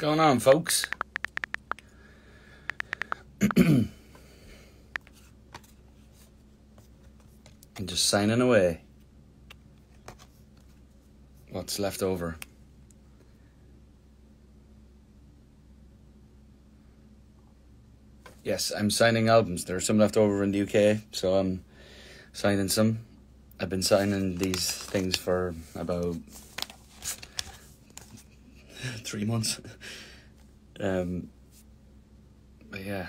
going on, folks? I'm just signing away. What's left over? Yes, I'm signing albums. There are some left over in the UK, so I'm signing some. I've been signing these things for about 3 months. But yeah,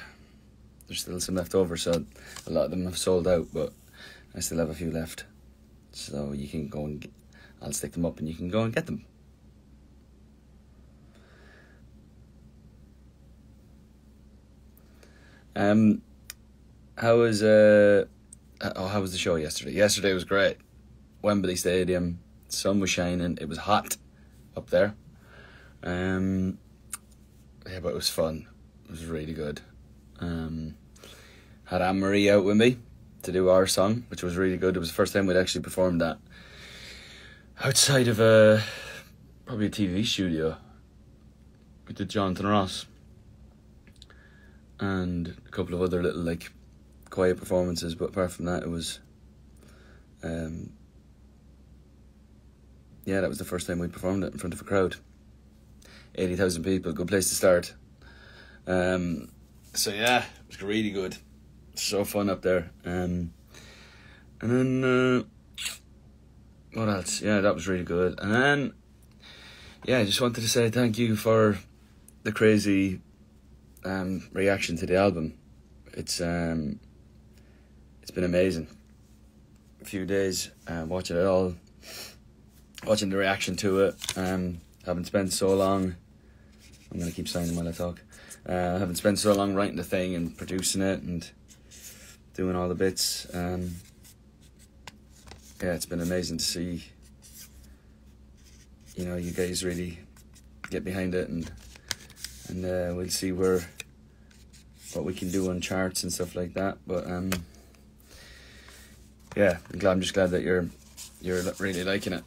there's still some left over, so a lot of them have sold out, but I still have a few left. So you can go and I'll stick them up and you can go and get them. How was the show yesterday? Yesterday was great. Wembley Stadium, sun was shining, it was hot up there. Yeah, but it was fun. It was really good. Had Anne-Marie out with me to do our song, which was really good. It was the first time we'd actually performed that outside of probably a TV studio. We did Jonathan Ross and a couple of other little quiet performances, but apart from that it was that was the first time we performed it in front of a crowd. 80,000 people, good place to start. So yeah, it was really good. So fun up there. And then what else? Yeah, that was really good. And then I just wanted to say thank you for the crazy reaction to the album. It's been amazing. A few days watching it all, watching the reaction to it. Haven't spent so long. I'm gonna keep signing while I talk. Haven't spent so long writing the thing and producing it and doing all the bits. It's been amazing to see. You guys really get behind it, and we'll see what we can do on charts and stuff like that. But I'm just glad that you're really liking it.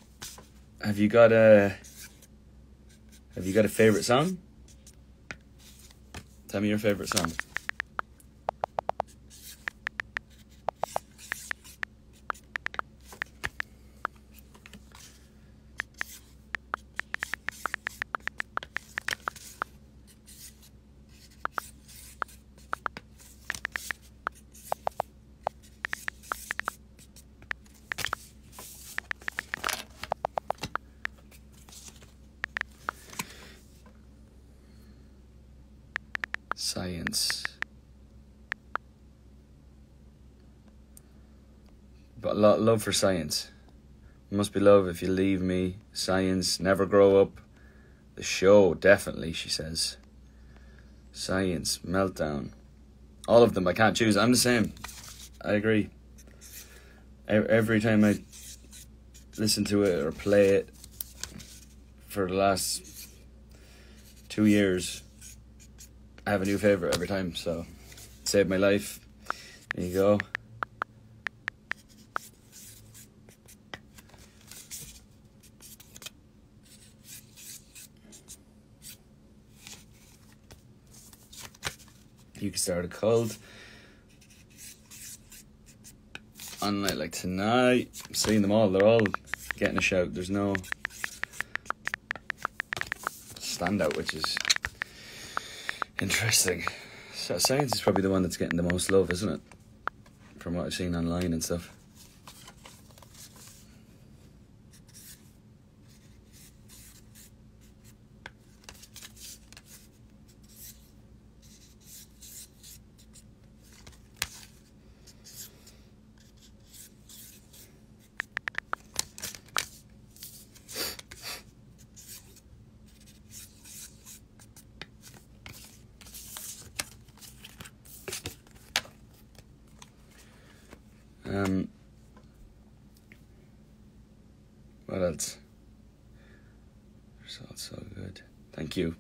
Have you got a favourite song? Tell me your favourite song. Science. But a lot of love for science. Must be love if you leave me. Science, never grow up. The show, definitely, she says. Science, meltdown. All of them, I can't choose. I'm the same. I agree. Every time I listen to it or play it for the last 2 years, I have a new favourite every time, so saved my life. There you go. You can start a cult. On a night like tonight, I'm seeing them all. They're all getting a shout. There's no standout, which is interesting. So science is probably the one that's getting the most love, isn't it? From what I've seen online and stuff. What else? It's all so good. Thank you.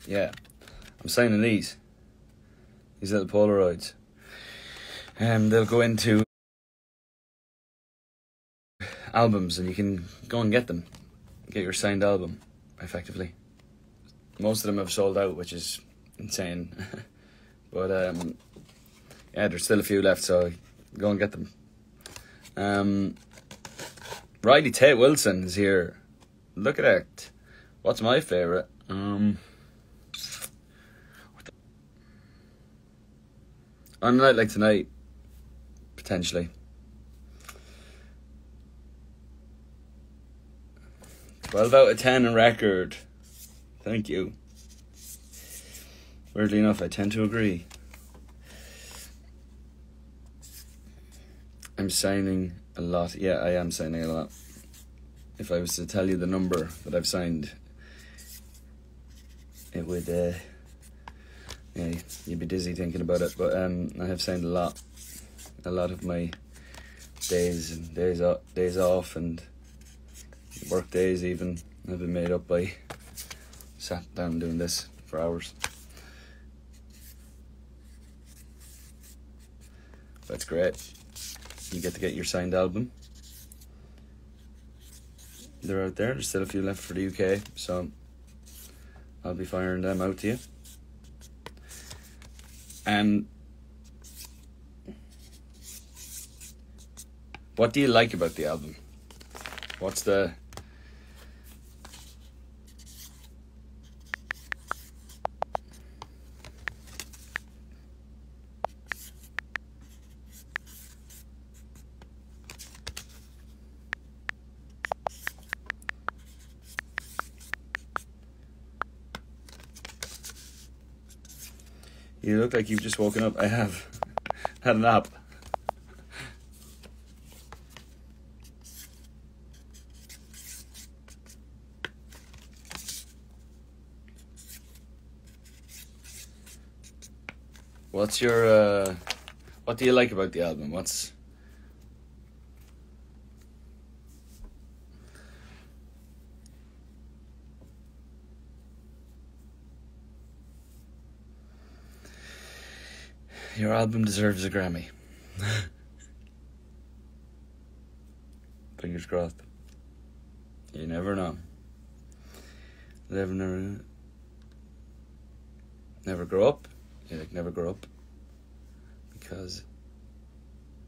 Yeah, I'm signing these little Polaroids. They'll go into albums, and you can go and get them. Get your signed album, effectively. Most of them have sold out, which is insane. But yeah, there's still a few left, so go and get them. Riley Tate Wilson is here. Look at that. What's my favourite? On a night like tonight, potentially. 12 out of 10 on record. Thank you. Weirdly enough, I tend to agree. I'm signing a lot. Yeah, I am signing a lot. If I was to tell you the number that I've signed, it would, yeah, you'd be dizzy thinking about it. But I have signed a lot. A lot of my days and days off and work days even have been made up by sat down doing this for hours. That's great. You get to get your signed album. They're out there. There's still a few left for the UK, so I'll be firing them out to you. And what do you like about the album? What's the... You look like you've just woken up. I have. Had a nap. What's your, what do you like about the album? What's... Your album deserves a Grammy. Fingers crossed. You never know. Never grow up. You like never grow up. Because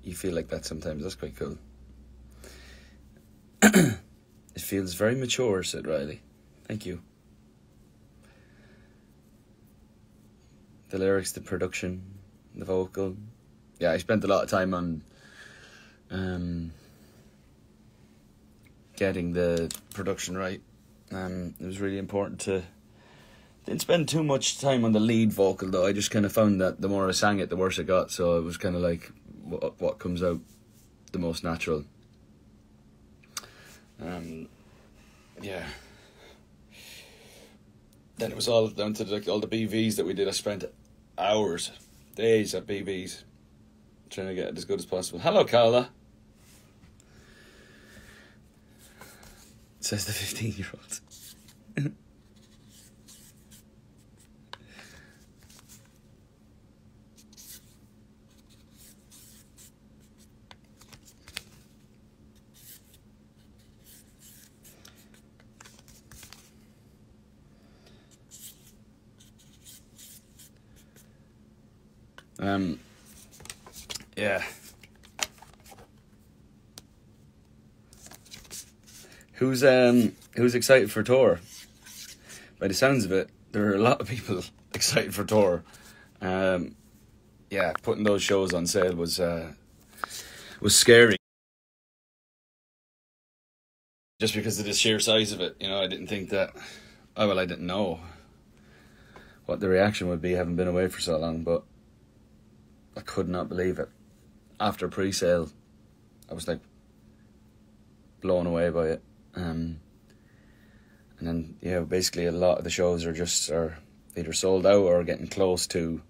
you feel like that sometimes. That's quite cool. It feels very mature, said Riley. Thank you. The lyrics, the production, the vocal. Yeah, I spent a lot of time on getting the production right. It was really important to... Didn't spend too much time on the lead vocal though. I just kind of found that the more I sang it, the worse it got. So it was kind of like what comes out the most natural. Yeah. Then it was all down to like all the BVs that we did. I spent hours, days at BVs trying to get it as good as possible. Hello, Carla. Says the 15-year-old. Yeah. Who's excited for tour? By the sounds of it, there are a lot of people excited for tour. Yeah, putting those shows on sale was scary. Just because of the sheer size of it, you know, I didn't think that. Oh well, I didn't know what the reaction would be, having been away for so long, but I could not believe it. After pre-sale, I was like blown away by it. And then, yeah, basically a lot of the shows are either sold out or getting close to.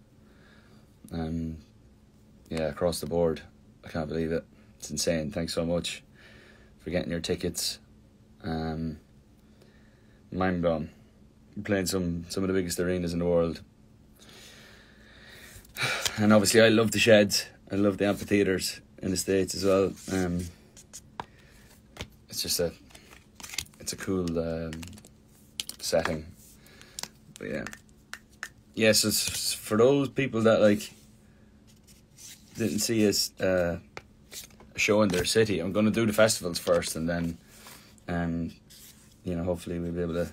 Yeah, across the board. I can't believe it. It's insane. Thanks so much for getting your tickets. Mind blown. We're playing some of the biggest arenas in the world. And obviously I love the sheds. I love the amphitheatres in the States as well. it's just it's a cool setting. But yeah. Yes, it's for those people that like didn't see us a show in their city. I'm going to do the festivals first, and then you know, hopefully we'll be able to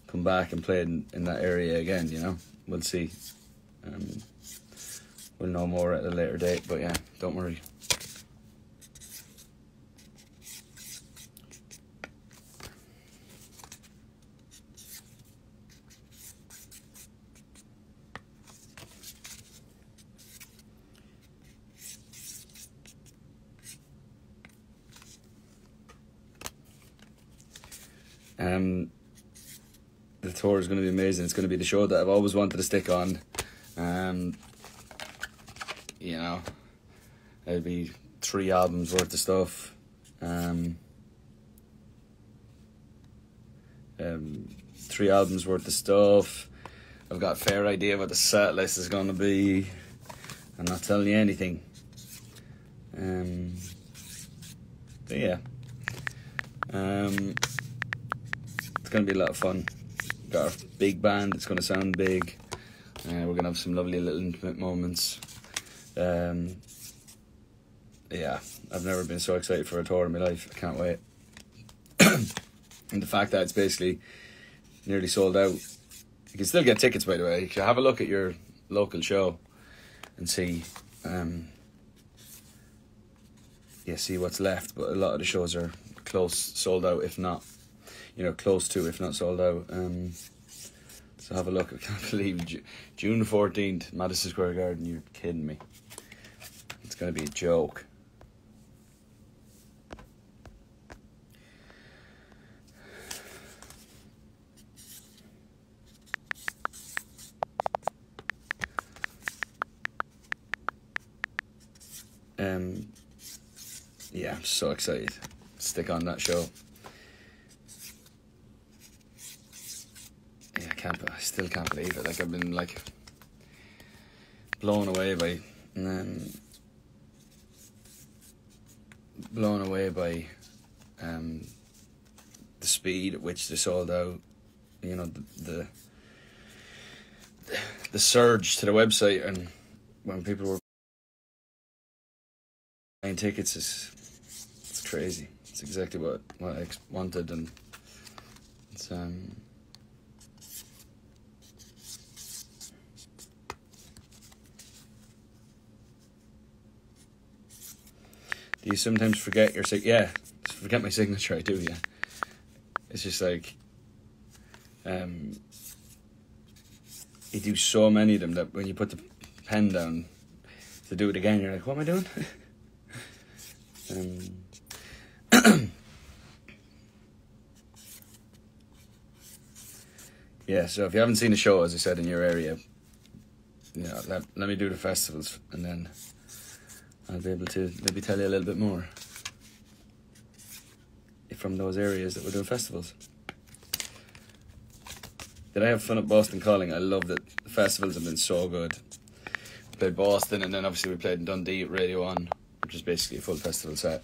come back and play in that area again, you know. We'll see. We'll know more at a later date, but yeah, don't worry. The tour is going to be amazing. It's going to be the show that I've always wanted to stick on. You know, it'll be 3 albums worth of stuff. 3 albums worth of stuff. I've got a fair idea what the set list is going to be. I'm not telling you anything. But yeah. It's going to be a lot of fun. Got a big band. It's going to sound big. We're going to have some lovely little intimate moments. Yeah, I've never been so excited for a tour in my life. I can't wait. And the fact that it's basically nearly sold out. You can still get tickets, by the way. You can have a look at your local show and see see what's left. But a lot of the shows are sold out, if not, you know, close to, if not sold out. So have a look. I can't believe June 14th, Madison Square Garden. You're kidding me. It's going to be a joke. Yeah, I'm so excited. Stick on that show. Yeah, I still can't believe it. Like, I've been like blown away by the speed at which they sold out. You know, the surge to the website, and when people were buying tickets, it's crazy. It's exactly what I wanted, and it's do you sometimes forget your forget my signature? I do, yeah. It's just like you do so many of them that when you put the pen down to do it again, you're like, what am I doing? Yeah, so if you haven't seen a show, as I said, in your area, you know, let me do the festivals, and then I'll be able to maybe tell you a little bit more from those areas that we're doing festivals. Did I have fun at Boston Calling? I love that the festivals have been so good. We played Boston, and then obviously we played in Dundee at Radio 1, which is basically a full festival set.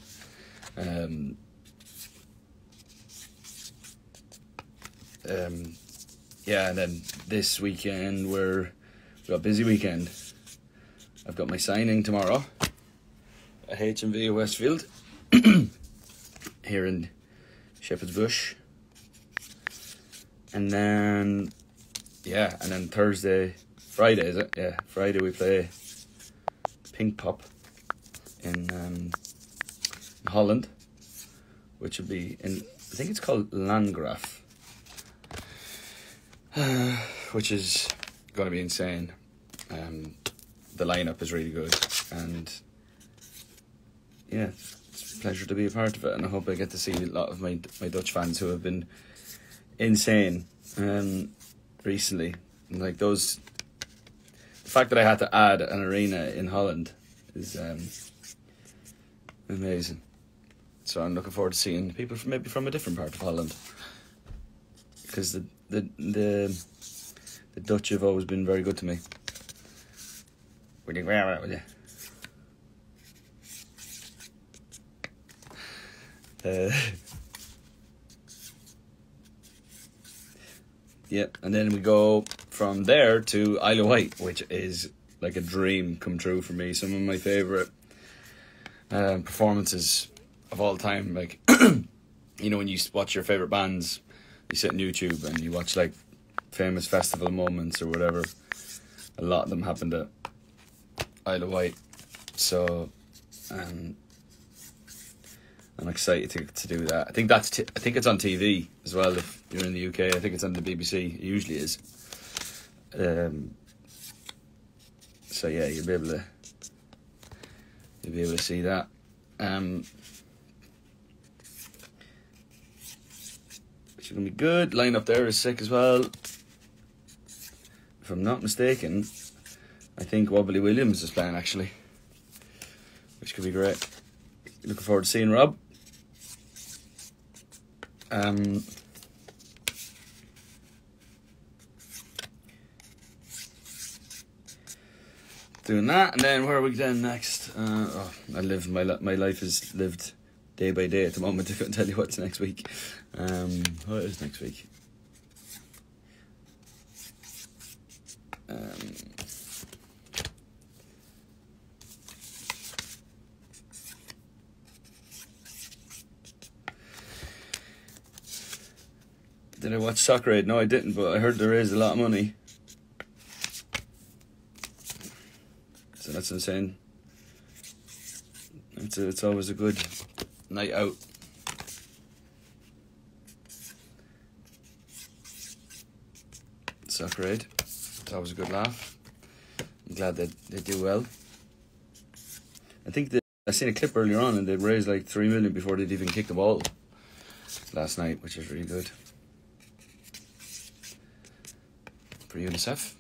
Yeah, and then this weekend we've got a busy weekend. I've got my signing tomorrow at HMV Westfield here in Shepherd's Bush. And then Friday, is it? Yeah, Friday we play Pink Pop in Holland, which will be in, I think it's called Landgraf, which is going to be insane. The lineup is really good, and yeah, it's a pleasure to be a part of it, and I hope I get to see a lot of my Dutch fans who have been insane recently. And like the fact that I had to add an arena in Holland is amazing. So I'm looking forward to seeing people from a different part of Holland, because the Dutch have always been very good to me. Would you grab it, would you? Yeah, and then we go from there to Isle of Wight, which is like a dream come true for me. Some of my favourite performances of all time. Like, you know, when you watch your favourite bands, you sit on YouTube and you watch like famous festival moments or whatever. A lot of them happened at Isle of Wight. So, I'm excited to do that. I think I think it's on TV as well. If you're in the UK, I think it's on the BBC. It usually is. So yeah, you'll be able to see that. Which is gonna be good. Line up there is sick as well. If I'm not mistaken, I think Wobbly Williams is playing actually, which could be great. Looking forward to seeing Rob. Doing that, and then where are we then next? My life is lived day by day at the moment. I couldn't tell you what's next week. What is next week? Did I watch Soccer Aid? No, I didn't, but I heard there is a lot of money. So that's insane. It's always a good night out. Soccer Aid. It's always a good laugh. I'm glad that they do well. I think I seen a clip earlier on and they'd raised like 3 million before they'd even kick the ball last night, which is really good. For UNICEF.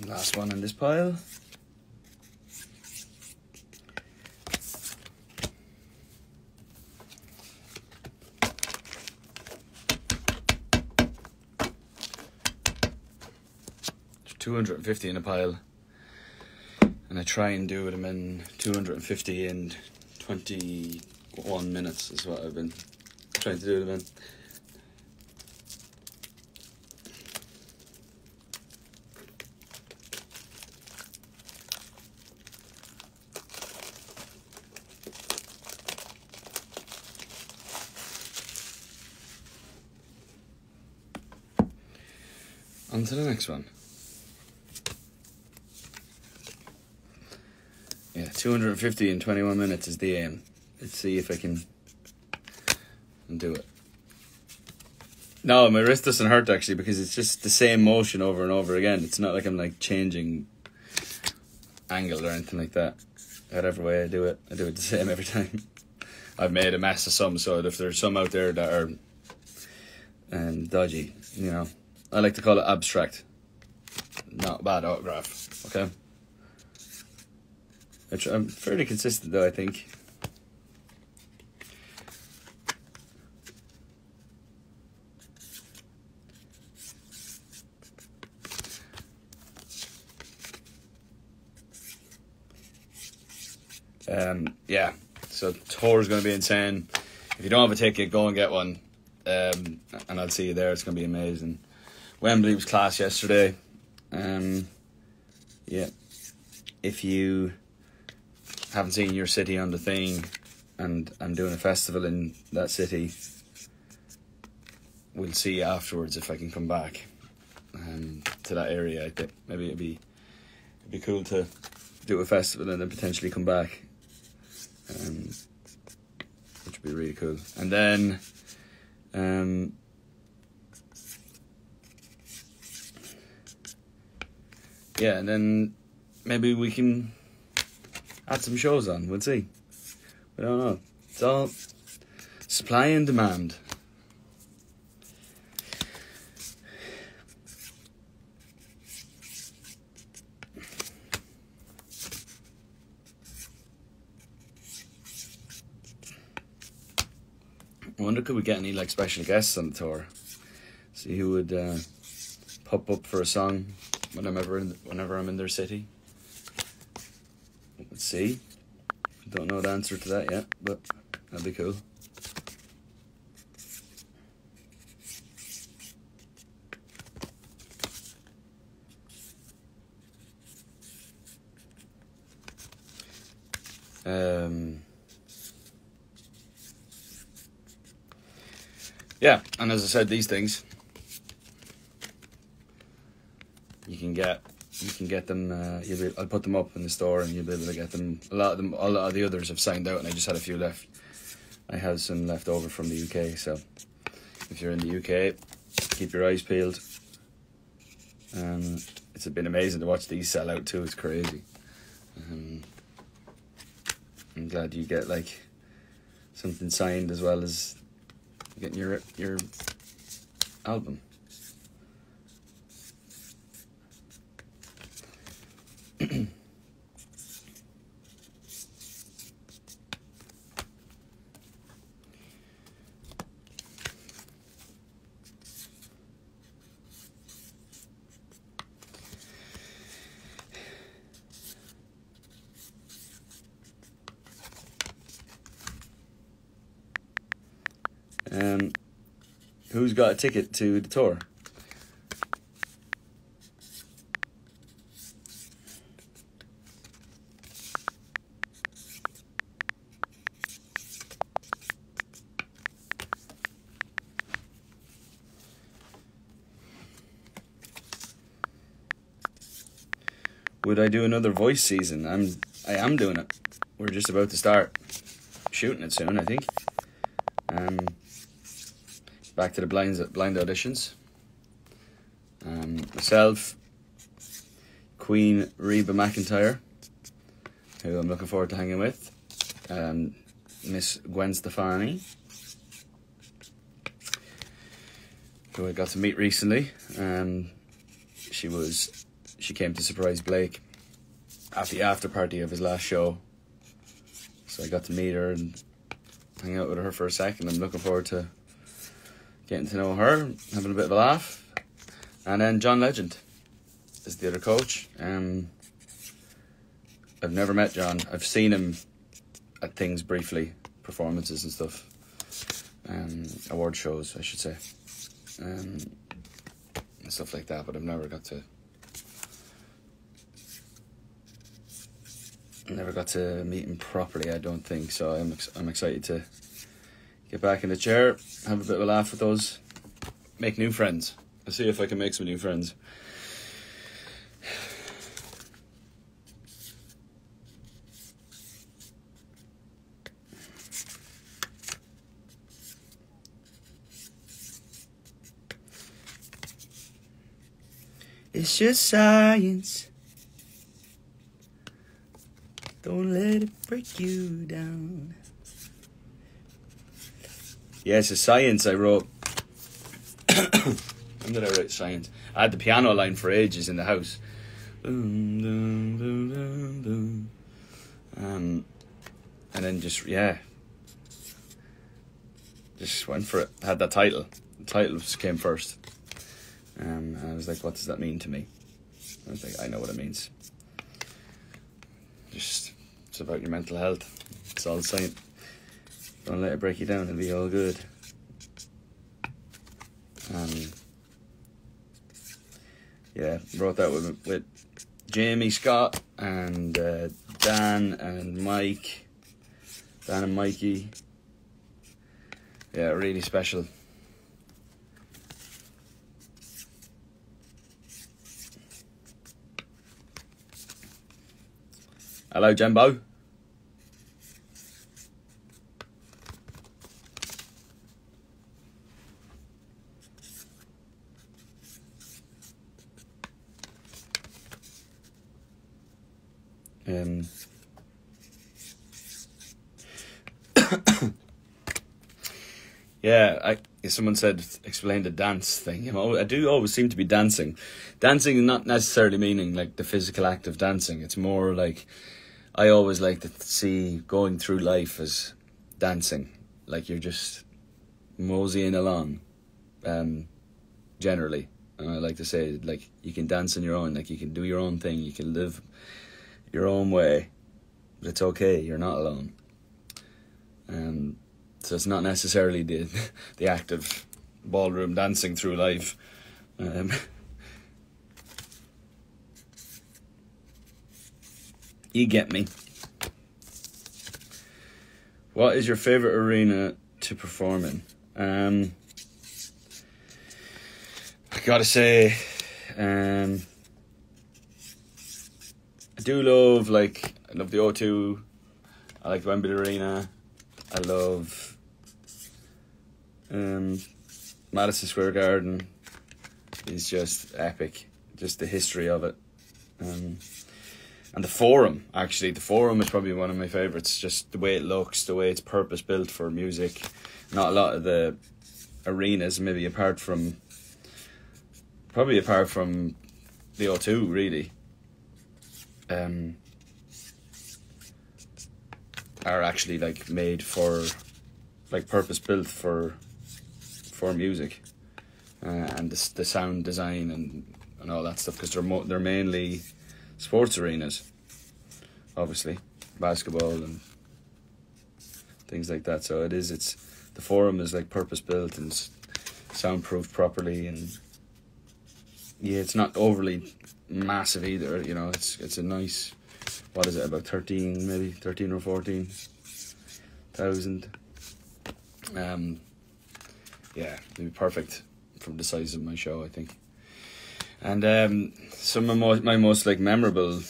Last one in this pile. There's 250 in a pile. And I try and do them in 250 in 21 minutes is what I've been trying to do them in. On to the next one. Yeah, 250 in 21 minutes is the aim. Let's see if I can do it. No, my wrist doesn't hurt actually because it's just the same motion over and over again. It's not like I'm like changing angle or anything like that. Whatever way I do it the same every time. I've made a mess of some, so if there's some out there that are dodgy, you know, I like to call it abstract, not bad autograph. Okay, I'm fairly consistent though, I think. Yeah, so tour is going to be insane. If you don't have a ticket, go and get one, and I'll see you there. It's going to be amazing. Wembley was class yesterday. Yeah, if you haven't seen your city on the thing, and I'm doing a festival in that city, we'll see afterwards if I can come back to that area. I think maybe it'd be cool to do a festival and then potentially come back, which would be really cool. And then yeah, and then maybe we can add some shows on. We'll see. We don't know. It's all supply and demand. I wonder, could we get any like special guests on the tour? See who would pop up for a song whenever I'm in their city. Let's see. Don't know the answer to that yet, but That'd be cool. Yeah, and as I said, these things you can get them. I'll put them up in the store, and you'll be able to get them. A lot of the others have signed out, and I just had a few left. I have some left over from the UK, so if you're in the UK, keep your eyes peeled. It's been amazing to watch these sell out too. It's crazy. I'm glad you get like something signed as well as getting your album. Who's got a ticket to the tour? Would I do another voice season? I am doing it. We're just about to start shooting it soon, I think. Back to the blind auditions. Myself, Queen Reba McEntire, who I'm looking forward to hanging with, Miss Gwen Stefani, who I got to meet recently. She came to surprise Blake at the after party of his last show, so I got to meet her and hang out with her for a second. I'm looking forward to getting to know her, having a bit of a laugh. And then John Legend is the other coach. I've never met John. I've seen him at things briefly, performances and stuff, award shows, I should say, and stuff like that. But I've never got to meet him properly, I don't think. So I'm excited to get back in the chair, have a bit of a laugh with those, make new friends. I'll see if I can make some new friends. It's just science. Don't let it break you down. Yes, it's science I wrote. When did I write science? I had the piano line for ages in the house. And then just went for it. I had that title. The title came first. And I was like, what does that mean to me? I was like, I know what it means. It's about your mental health. It's all science. Don't let it break you down, it'll be all good. Wrote that with Jamie, Scott, and Dan and Mike. Dan and Mikey. Yeah, really special. Hello, Jembo. Someone said, explain the dance thing. I do always seem to be dancing. Dancing not necessarily meaning like the physical act of dancing. It's more like, I always like to see going through life as dancing. Like you're just moseying along, generally. And I like to say, like, you can dance on your own, like you can do your own thing, you can live your own way, but it's okay, you're not alone. So it's not necessarily the act of ballroom dancing through life. You get me. What is your favourite arena to perform in? I gotta say, I do love, I love the O2, I like Wembley Arena, I love Madison Square Garden is just epic, just the history of it. And the Forum, actually, the Forum is probably one of my favourites, just the way it looks, the way it's purpose built for music. Not a lot of the arenas, maybe apart from the O2, really, are actually made for, purpose built for music, and the sound design and all that stuff, because they're mainly sports arenas, obviously, basketball and things like that. So it's the Forum is purpose built and soundproofed properly, and yeah, it's not overly massive either. It's a nice, what is it, about 13 or 14,000. Yeah, it'd be perfect from the size of my show, I think. And some of my most memorable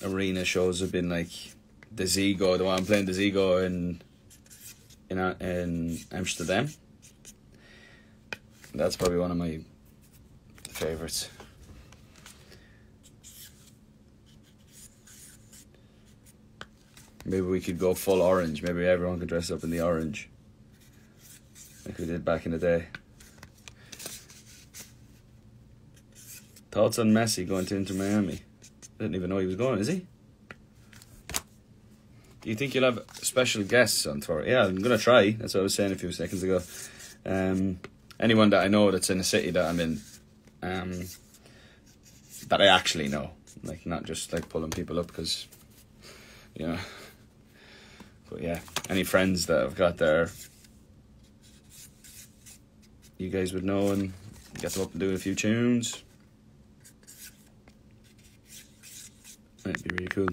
arena shows have been the Zigo, the one I'm playing, the Zigo in Amsterdam. That's probably one of my favourites. Maybe we could go full orange. Maybe everyone could dress up in the orange, like we did back in the day. Thoughts on Messi going to Inter Miami? I didn't even know he was going, is he? Do you think you'll have special guests on tour? Yeah, I'm going to try. That's what I was saying a few seconds ago. Anyone that I know that's in a city that I'm in, that I actually know. Not just pulling people up because, But yeah, any friends that I've got there, you guys would know and get them up and do a few tunes. Might be really cool.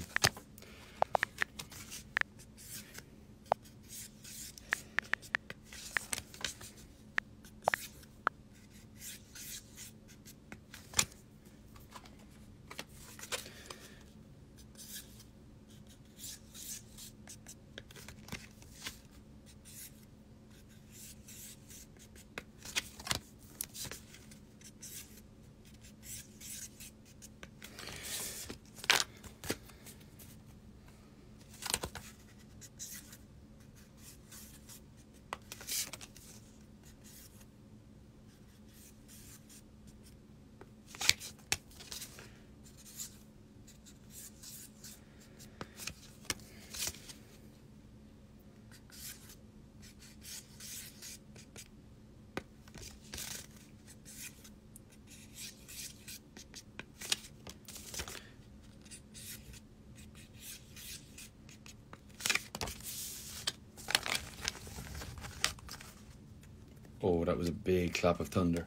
Oh, that was a big clap of thunder.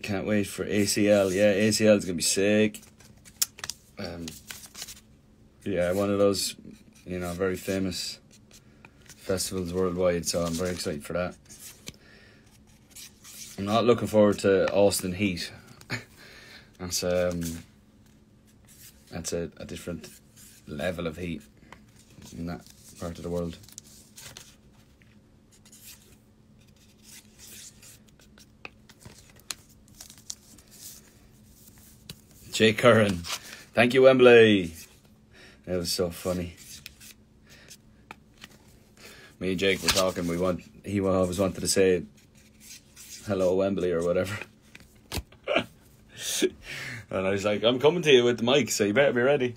Can't wait for ACL. Yeah, ACL is going to be sick. Yeah, one of those, very famous festivals worldwide, so I'm very excited for that. I'm not looking forward to Austin Heat. That's a different level of heat in that part of the world. Jake Horan, thank you, Wembley. That was so funny. Me and Jake were talking. He always wanted to say hello, Wembley, or whatever. And I was like, I'm coming to you with the mic, so you better be ready.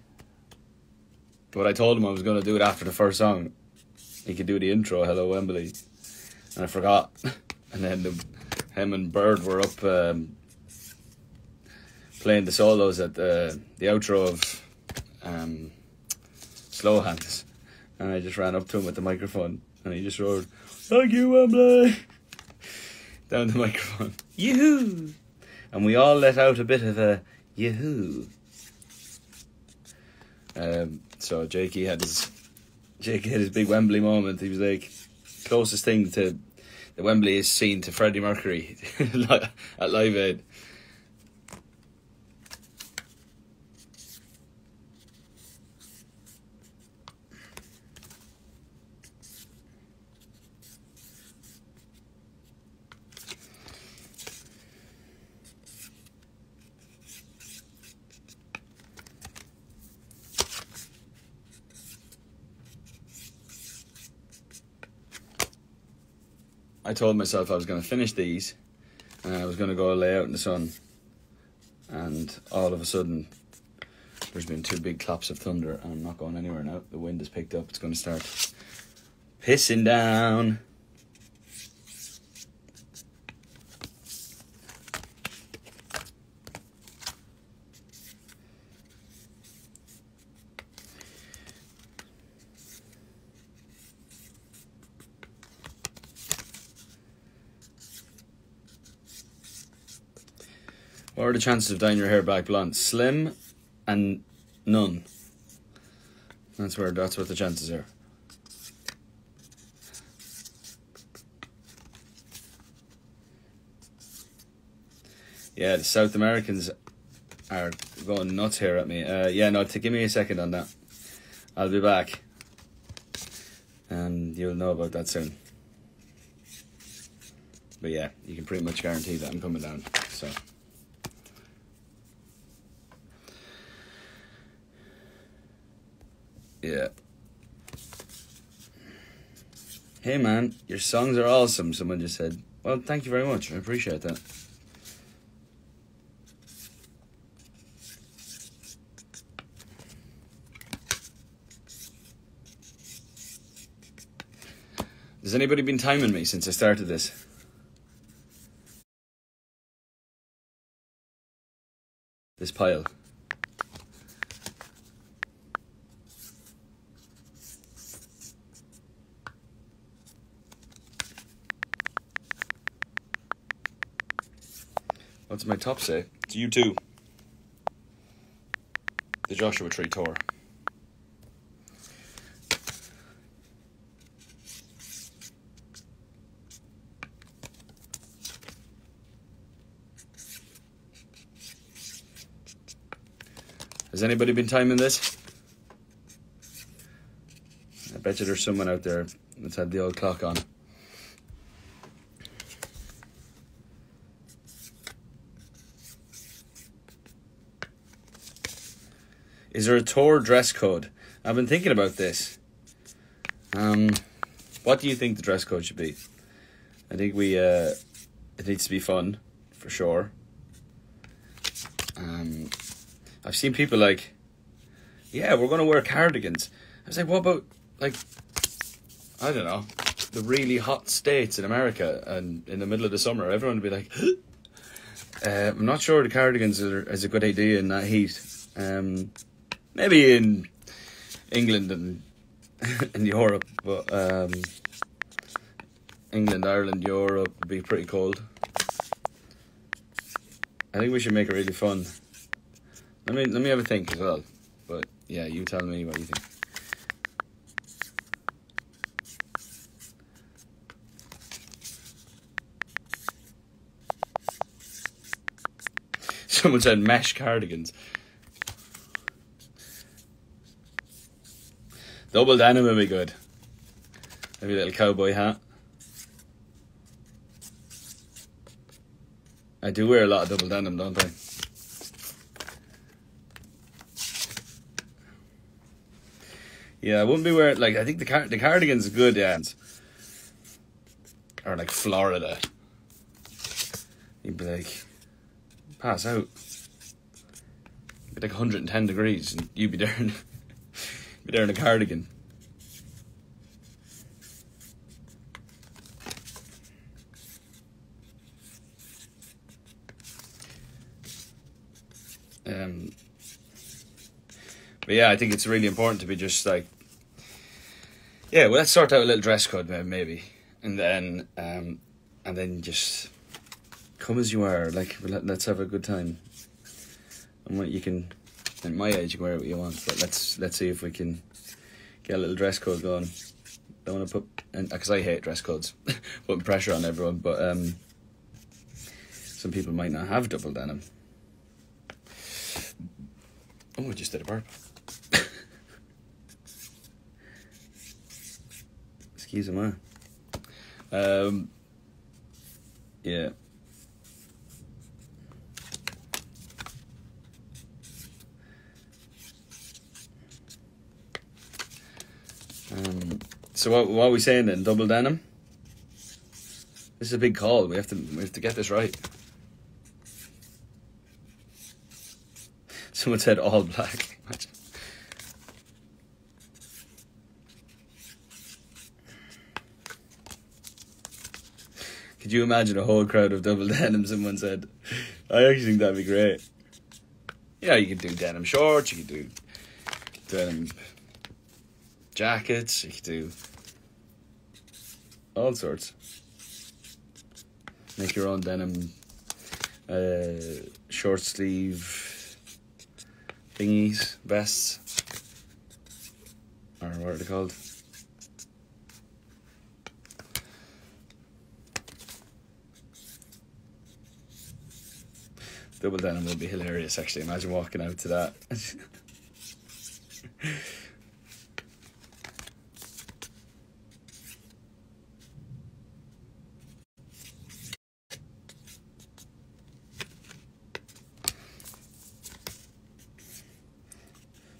But I told him I was going to do it after the first song. He could do the intro, Hello Wembley. And I forgot. And then him and Bird were up playing the solos at the outro of Slow Hands, and I just ran up to him with the microphone, and he just roared, "Thank you, Wembley!" down the microphone. Yoo-hoo! And we all let out a bit of a yoo-hoo. So Jakey had his big Wembley moment. He was like, closest thing to the Wembley is seen to Freddie Mercury at Live Aid. I told myself I was going to finish these and I was going to go lay out in the sun, and all of a sudden there's been 2 big claps of thunder and I'm not going anywhere now. The wind has picked up. It's going to start pissing down. What are the chances of dyeing your hair black blonde? Slim and none. That's what the chances are. Yeah, the South Americans are going nuts here at me. Give me a second on that. I'll be back. And you'll know about that soon. But yeah, you can pretty much guarantee that I'm coming down. So. Yeah. Hey man, your songs are awesome, someone just said. Well, thank you very much. I appreciate that. Has anybody been timing me since I started this? This pile. What's my top say? It's U2. The Joshua Tree Tour. Has anybody been timing this? I bet you there's someone out there that's had the old clock on. Is there a tour dress code? I've been thinking about this. What do you think the dress code should be? I think it needs to be fun, for sure. I've seen people like, yeah, we're going to wear cardigans. I was like, what about, like, I don't know, the really hot states in America and in the middle of the summer, everyone would be like, I'm not sure the cardigans is a good idea in that heat. Maybe in England and in Europe, but England, Ireland, Europe would be pretty cold. I think we should make it really fun. Let me have a think as well. But yeah, you tell me what you think. Someone said mesh cardigans. Double denim would be good. Maybe a little cowboy hat. I do wear a lot of double denim, don't I? Yeah, I wouldn't be wearing, like, I think the cardigan's good, yeah. Or like Florida. You'd be like, pass out. It'd be like 110 degrees and you'd be there in a cardigan. But yeah, I think it's really important to be just like, yeah, well, let's sort out a little dress code maybe, and then just come as you are. Like, let's have a good time. And what you can, at my age, you can wear what you want. But let's see if we can get a little dress code going. Don't want to put, because I hate dress codes, putting pressure on everyone. But some people might not have double denim. Oh, I just did a burp. Excuse me. Yeah. So what are we saying then? Double denim? This is a big call. We have to get this right. Someone said all black. Imagine. Could you imagine a whole crowd of double denim? Someone said. I actually think that'd be great. Yeah, you could do denim shorts. You could do denim jackets. You could do all sorts. Make your own denim short sleeve thingies, vests, or what are they called? Double denim would be hilarious, actually. Imagine walking out to that.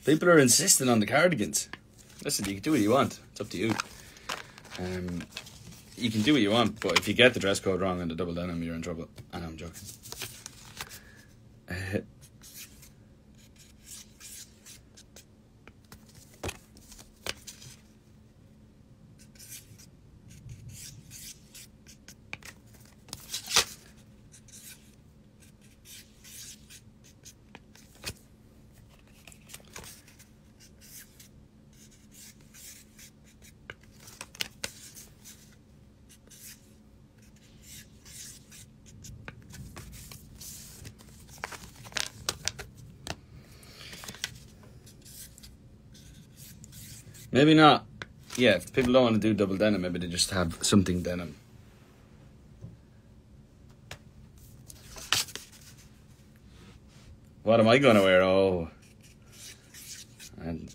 People are insisting on the cardigans. Listen, you can do what you want. It's up to you. You can do what you want, but if you get the dress code wrong on the double denim, you're in trouble. And I'm joking. Maybe not. Yeah, if people don't want to do double denim, maybe they just have something denim. What am I going to wear? Oh. And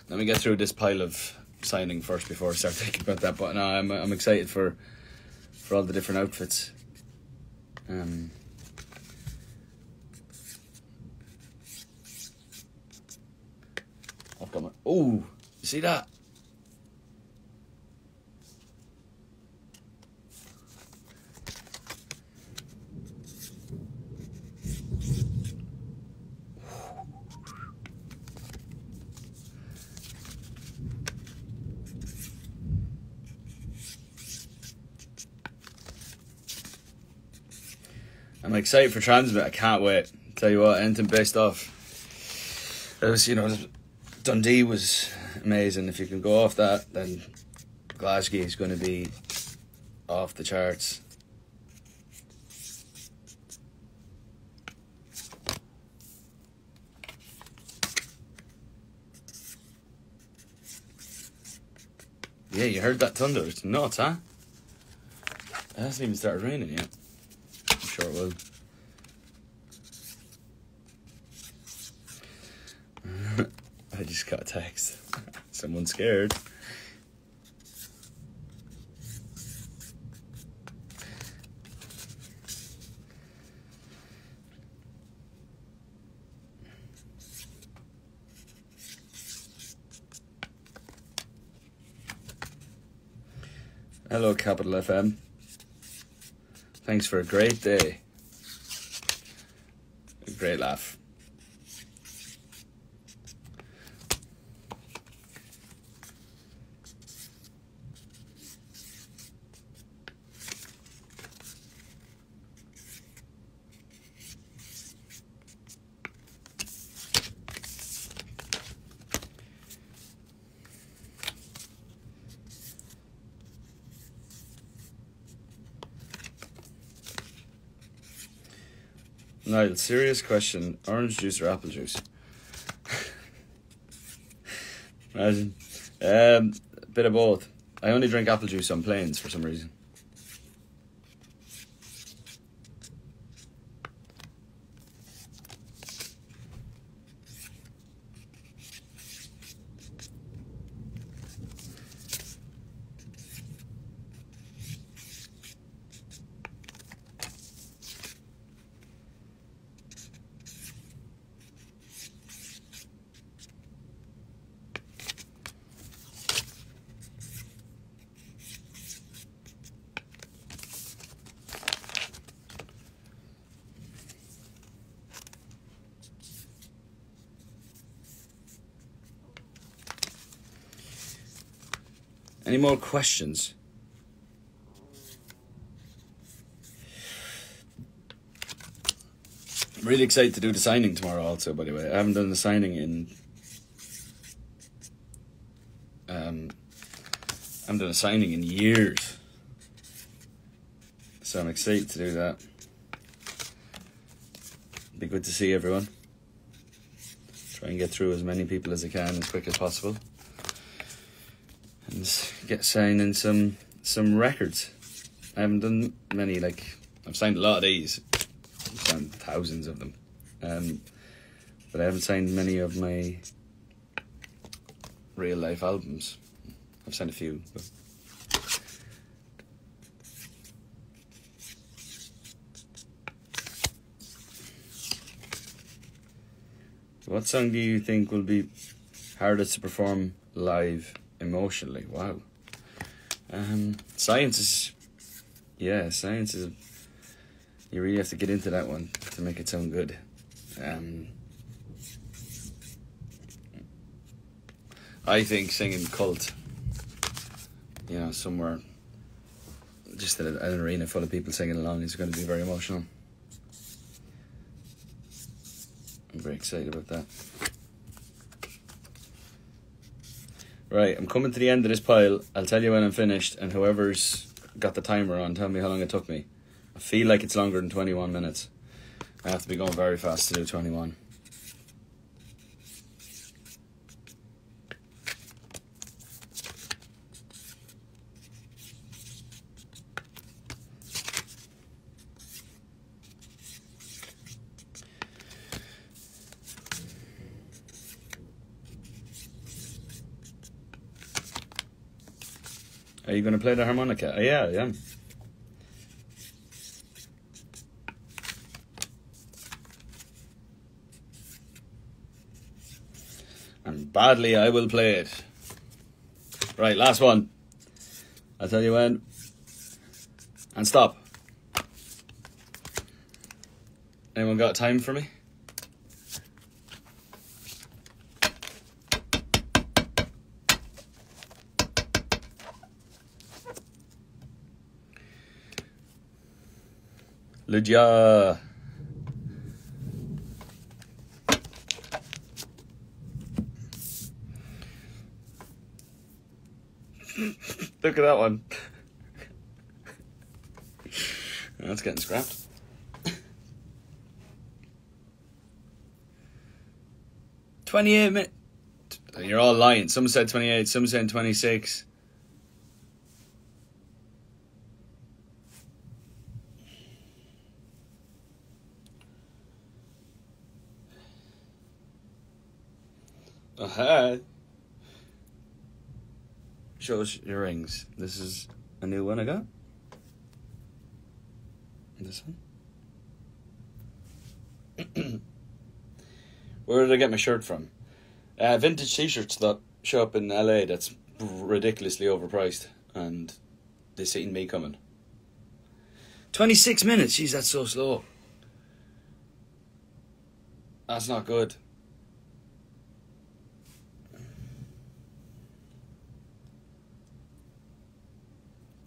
let me get through this pile of signing first before I start thinking about that. But no, I'm excited for all the different outfits. I've got my... Oh! You see that? I'm excited for Transmit. I can't wait. Tell you what, anything based off. It was, Dundee was amazing. If you can go off that, then Glasgow is going to be off the charts. Yeah, you heard that thunder. It's nuts, huh? It hasn't even started raining yet. I'm sure it will. I just got a text. Someone's scared. Hello, Capital FM. Thanks for a great day. A great laugh. Niall, serious question. Orange juice or apple juice? Imagine. A bit of both. I only drink apple juice on planes for some reason. Any more questions? I'm really excited to do the signing tomorrow also, by the way. I haven't done the signing in... I haven't done a signing in years. So I'm excited to do that. Be good to see everyone. Try and get through as many people as I can as quick as possible. And get signing some records. I haven't done many, like, I've signed a lot of these. I've signed thousands of them. But I haven't signed many of my real life albums. I've signed a few. But what song do you think will be hardest to perform live emotionally? Wow. Science is... You really have to get into that one to make it sound good. I think singing Cult, somewhere, just an arena full of people singing along is going to be very emotional. I'm very excited about that. Right, I'm coming to the end of this pile. I'll tell you when I'm finished, and whoever's got the timer on, tell me how long it took me. I feel like it's longer than 21 minutes. I have to be going very fast to do 21. Are you going to play the harmonica? Oh, yeah, I am. And badly I will play it. Right, last one. I'll tell you when. And stop. Anyone got time for me? Lydia. Look at that one. That's getting scrapped. $28. You're all lying. Some said 28, some said 26. Show us your rings. This is a new one I got. This one. Where did I get my shirt from? Vintage t-shirts that show up in LA that's ridiculously overpriced, and they seen me coming. 26 minutes? Jeez, that's so slow. That's not good.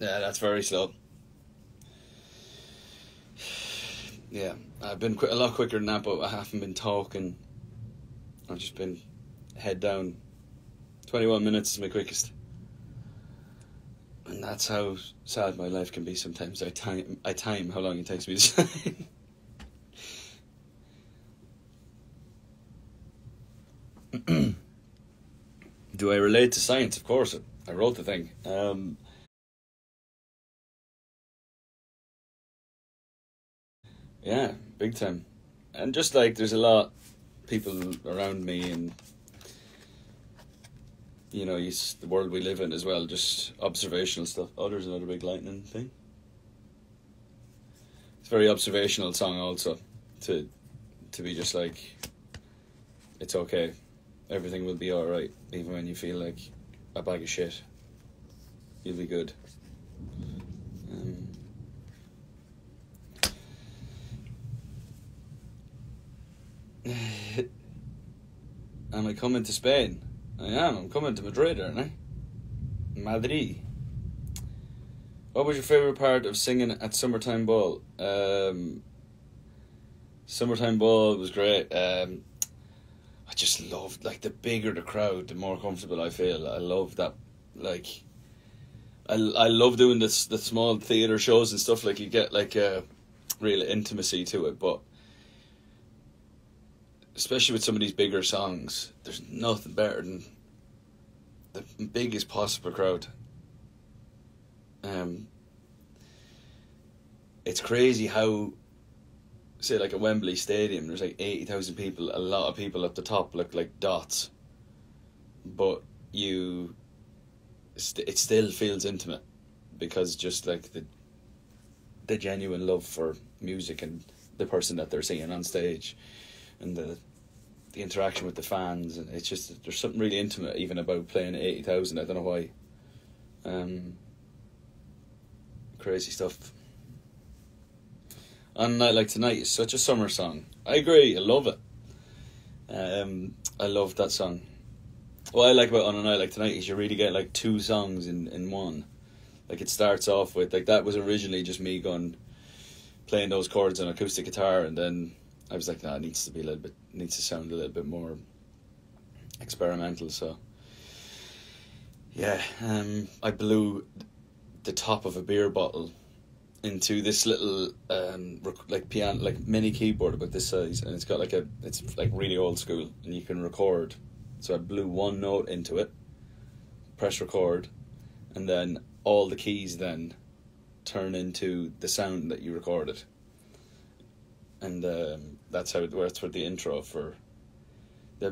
Yeah, that's very slow. Yeah, I've been a lot quicker than that, but I haven't been talking. I've just been head down. 21 minutes is my quickest. And that's how sad my life can be sometimes. I time how long it takes me to sign. Do I relate to science? Of course. I wrote the thing. Yeah, big time. And just like there's a lot people around me, and the world we live in as well, just observational stuff. Oh, there's another big lightning thing. It's a very observational song also, to be just like, it's okay, everything will be alright, even when you feel like a bag of shit, you'll be good. Am I coming to Spain? I am. I'm coming to Madrid, aren't I? Madrid. What was your favourite part of singing at Summertime Ball? Summertime Ball was great. I just loved, like, the bigger the crowd, the more comfortable I feel. I love that, like, I love doing the small theatre shows and stuff. Like, you get like a real intimacy to it, but especially with some of these bigger songs, there's nothing better than the biggest possible crowd. It's crazy how, say, like a Wembley Stadium, there's like 80,000 people. A lot of people at the top look like dots, but it still feels intimate, because just like the genuine love for music and the person that they're singing on stage, and the interaction with the fans, and it's just, there's something really intimate even about playing 80,000. I don't know why. Crazy stuff. On a Night Like Tonight is such a summer song. I agree, I love it. I love that song. What I like about On a Night Like Tonight is you really get like two songs in one. Like, it starts off with, like, that was originally just me playing those chords on acoustic guitar, and then I was like, nah, it needs to sound a little bit more experimental. So yeah, I blew the top of a beer bottle into this little like piano, like mini keyboard about this size, and it's got like it's like really old school, and you can record. So I blew one note into it, press record, and then all the keys then turn into the sound that you recorded. And that's what the intro for the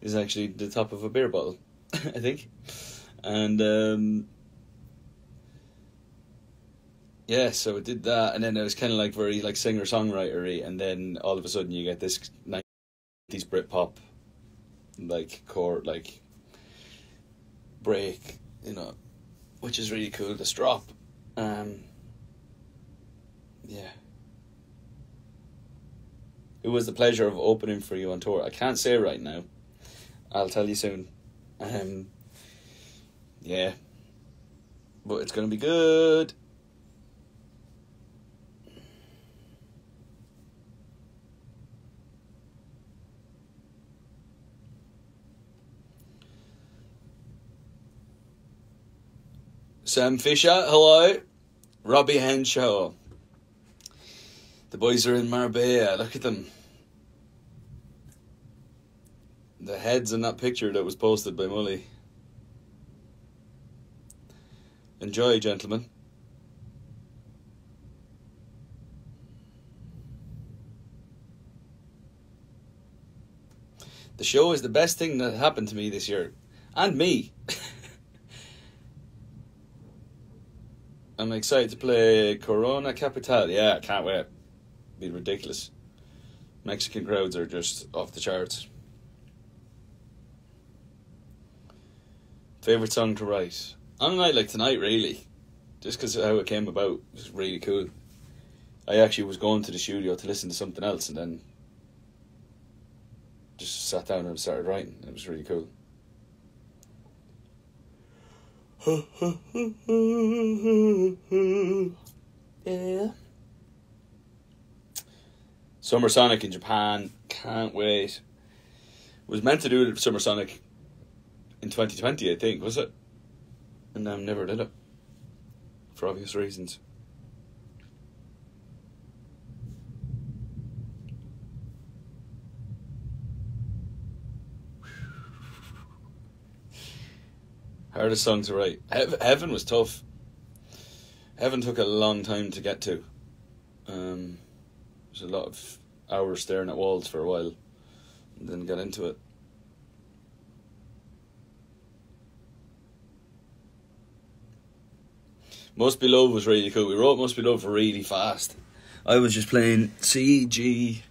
is actually the top of a beer bottle, I think. And yeah, so it did that, and then it was kind of like very like singer-songwritery, and then all of a sudden you get this 90s Britpop like chord, like break, which is really cool. This drop, yeah. It was the pleasure of opening for you on tour. I can't say right now. I'll tell you soon. Yeah, but it's gonna be good. Sam Fisher, hello. Robbie Henshaw. The boys are in Marbella. Look at them. The heads in that picture that was posted by Mully. Enjoy, gentlemen. The show is the best thing that happened to me this year. And me. I'm excited to play Corona Capital. Yeah, I can't wait. Be ridiculous. Mexican crowds are just off the charts. Favourite song to write? On a Night Like Tonight, really. Just because of how it came about. It was really cool. I actually was going to the studio to listen to something else, and then just sat down and started writing. It was really cool. Yeah. Summer Sonic in Japan. Can't wait. Was meant to do it Summer Sonic in 2020, I think, was it? And then never did it. For obvious reasons. Hardest song to write. Heaven was tough. Heaven took a long time to get to. There's a lot of hours staring at walls for a while, and then got into it. Must Be Love was really cool. We wrote Must Be Love really fast. I was just playing C, G,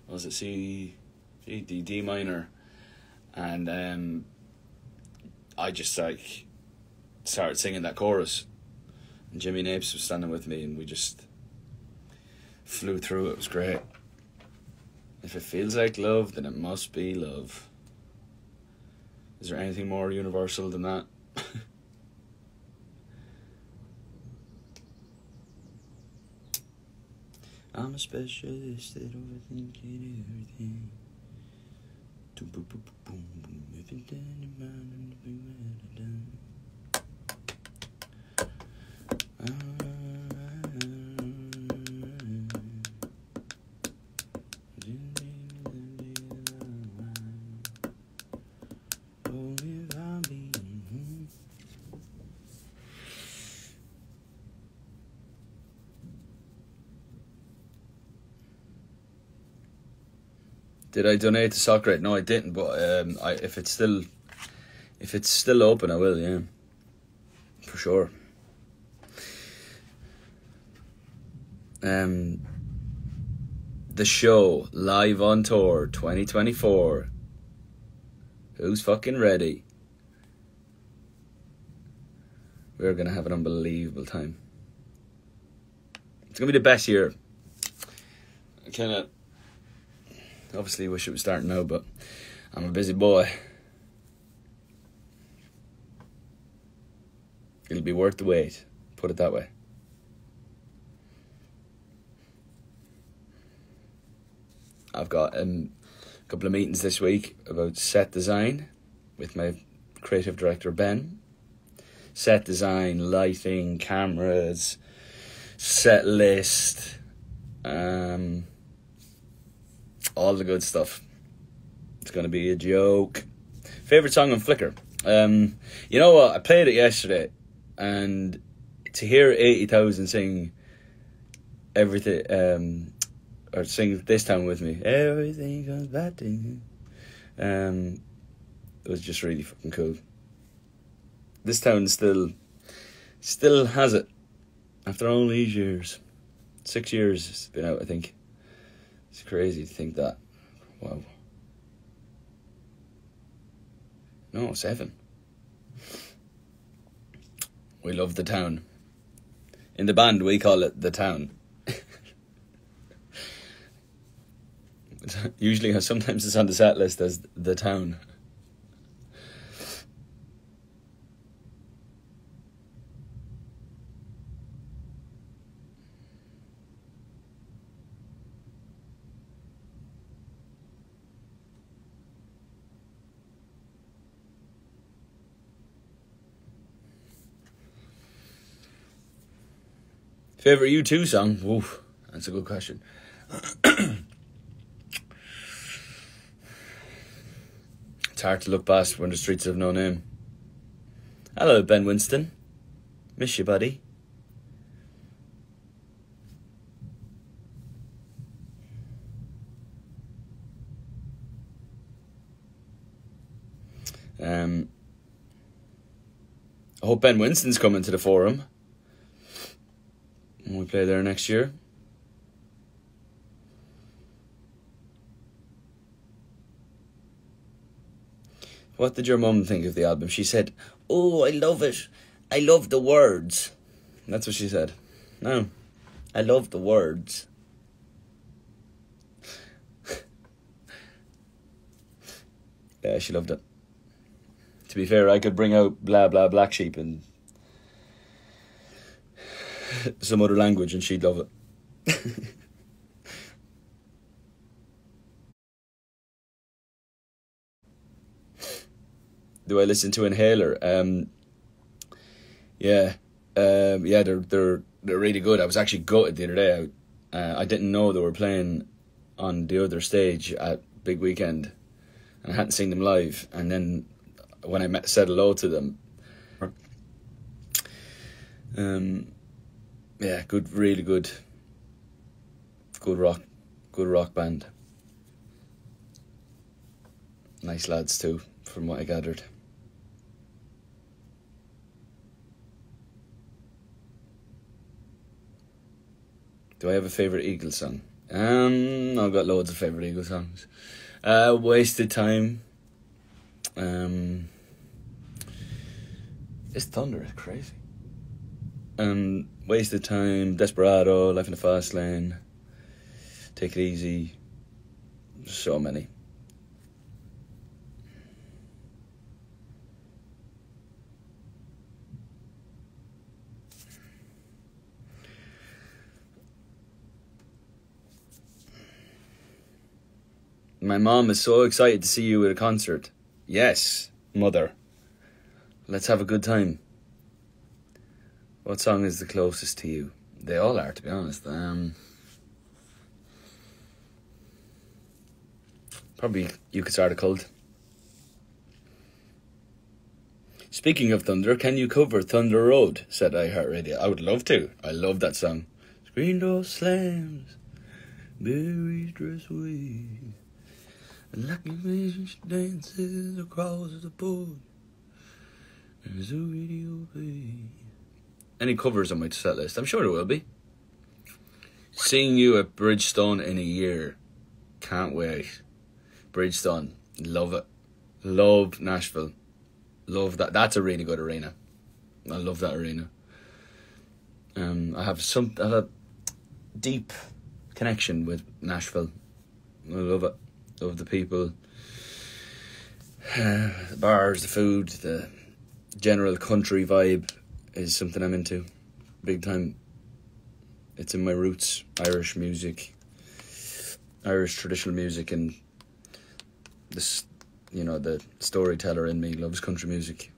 what was it, C, G, D minor, and I just like started singing that chorus, and Jimmy Napes was standing with me, and we just flew through it. It was great. If it feels like love, then it must be love. Is there anything more universal than that? I'm a specialist at overthinking everything. Did I donate to Soccer? No, I didn't. But if it's still open, I will. Yeah, for sure. The show live on tour 2024. Who's fucking ready? We're gonna have an unbelievable time. It's gonna be the best year. I kinda obviously wish it was starting now, but I'm a busy boy. It'll be worth the wait, put it that way. I've got a couple of meetings this week about set design with my creative director Ben. Set design, lighting, cameras, set list, all the good stuff. It's going to be a joke. Favourite song on Flickr? You know what? I played it yesterday, and to hear 80,000 sing everything, or sing This Town with me, everything comes back to you, it was just really fucking cool. This Town still has it after all these years. 6 years it's been out, I think. It's crazy to think that. Wow. No, 7. We love The Town. In the band, we call it The Town. Usually, sometimes it's on the set list as The Town. Favourite U2 song? Oof, that's a good question. It's hard to look past When the Streets Have No Name. Hello, Ben Winston. Miss you, buddy. I hope Ben Winston's coming to the Forum when we play there next year. What did your mum think of the album? She said, "Oh, I love it. I love the words." That's what she said. No, I love the words. Yeah, she loved it. To be fair, I could bring out Blah Blah Black Sheep in some other language and she'd love it. Do I listen to Inhaler? Yeah, they're really good. I was actually gutted the other day. I didn't know they were playing on the other stage at Big Weekend, and I hadn't seen them live. And then when I said hello to them, Yeah, good, really good rock band. Nice lads too, from what I gathered. Do I have a favourite Eagles song? I've got loads of favourite Eagles songs. Wasted Time. It's Thunder, it's crazy. Wasted Time, Desperado, Life in the Fast Lane, Take It Easy. So many. My mom is so excited to see you at a concert. Yes, mother. Let's have a good time. What song is the closest to you? They all are, to be honest. Probably You Could Start a Cult. Speaking of thunder, can you cover Thunder Road? Said iHeartRadio. I would love to. I love that song. Screen door slams, berries dress away, and like a fish dances across the board. There's a radio play. Any covers on my set list? I'm sure there will be. Seeing you at Bridgestone in a year. Can't wait. Bridgestone. Love it. Love Nashville. Love that. That's a really good arena. I love that arena. I have a deep connection with Nashville. I love it. Love the people. The bars, the food, the general country vibe is something I'm into. Big time. It's in my roots. Irish music. Irish traditional music, and this, the storyteller in me loves country music.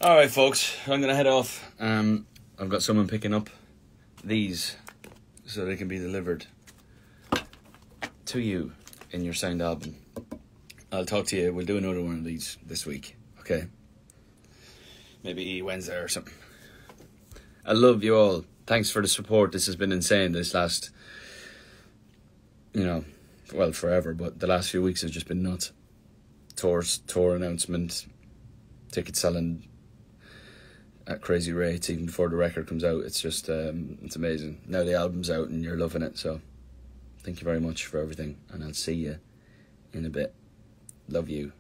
Alright folks, I'm going to head off. I've got someone picking up these so they can be delivered to you in your signed album. I'll talk to you. We'll do another one of these this week. Okay? Maybe Wednesday or something. I love you all. Thanks for the support. This has been insane this last, forever, but the last few weeks have just been nuts. Tour announcement, ticket selling at crazy rates even before the record comes out. It's just it's amazing. Now the album's out and you're loving it, so thank you very much for everything, and I'll see you in a bit. Love you.